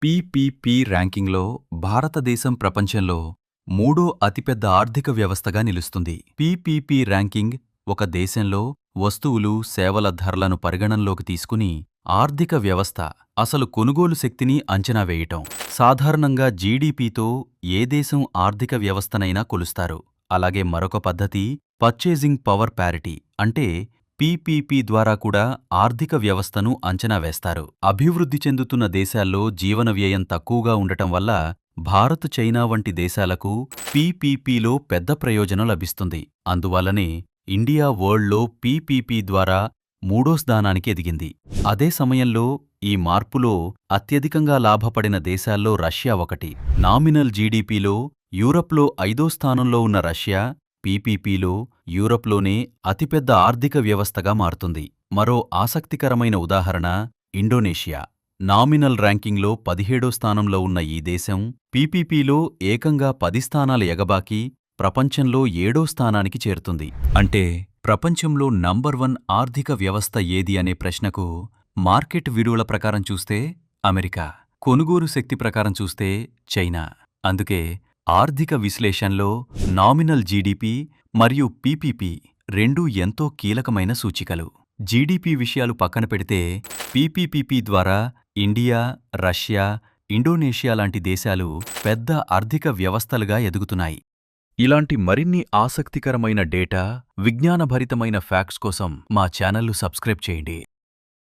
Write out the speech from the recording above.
PPP ర్యాంకింగ్లో భారతదేశం ప్రపంచంలో మూడో అతిపెద్ద ఆర్థిక వ్యవస్థగా నిలుస్తుంది. పీపీపీ ర్యాంకింగ్ ఒక దేశంలో వస్తువులు, సేవల ధరలను పరిగణనలోకి తీసుకుని ఆర్థిక వ్యవస్థ అసలు కొనుగోలు శక్తిని అంచనా వేయటం. సాధారణంగా జీడీపీతో ఏ దేశం ఆర్థిక వ్యవస్థనైనా కొలుస్తారు. అలాగే మరొక పద్ధతి పర్చేజింగ్ పవర్ ప్యారిటీ, అంటే పీపీపీ ద్వారా కూడా ఆర్థిక వ్యవస్థను అంచనా వేస్తారు. అభివృద్ధి చెందుతున్న దేశాల్లో జీవన వ్యయం తక్కువగా ఉండటం వల్ల భారత్, చైనా వంటి దేశాలకు పీపీపీలో పెద్ద ప్రయోజనం లభిస్తుంది. అందువల్లనే ఇండియా వరల్డ్లో పీపీపీ ద్వారా మూడో స్థానానికి ఎదిగింది. అదే సమయంలో ఈ మార్పులో అత్యధికంగా లాభపడిన దేశాల్లో రష్యా ఒకటి. నామినల్ జీడీపీలో యూరప్లో 5వ స్థానంలో ఉన్న రష్యా పీపీపీలో యూరప్లోనే అతిపెద్ద ఆర్థిక వ్యవస్థగా మారుతుంది. మరో ఆసక్తికరమైన ఉదాహరణ ఇండోనేషియా. నామినల్ ర్యాంకింగ్లో 17వ స్థానంలో ఉన్న ఈ దేశం పీపీపీలో ఏకంగా 10 స్థానాలు ఎగబాకి ప్రపంచంలో 7వ స్థానానికి చేరుతుంది. అంటే ప్రపంచంలో నంబర్ 1 ఆర్థిక వ్యవస్థ ఏది అనే ప్రశ్నకు మార్కెట్ విలువల ప్రకారం చూస్తే అమెరికా, కొనుగోలు శక్తి ప్రకారం చూస్తే చైనా. అందుకే ఆర్థిక విశ్లేషణలో నామినల్ జీడీపీ మరియు పీపీపీ రెండూ ఎంతో కీలకమైన సూచికలు. జీడీపీ విషయాలు పక్కన పెడితే పీపీపీ ద్వారా ఇండియా, రష్యా, ఇండోనేషియా లాంటి దేశాలు పెద్ద ఆర్థిక వ్యవస్థలుగా ఎదుగుతున్నాయి. ఇలాంటి మరిన్ని ఆసక్తికరమైన డేటా, విజ్ఞానభరితమైన ఫ్యాక్ట్స్ కోసం మా ఛానల్ను సబ్స్క్రైబ్ చేయండి.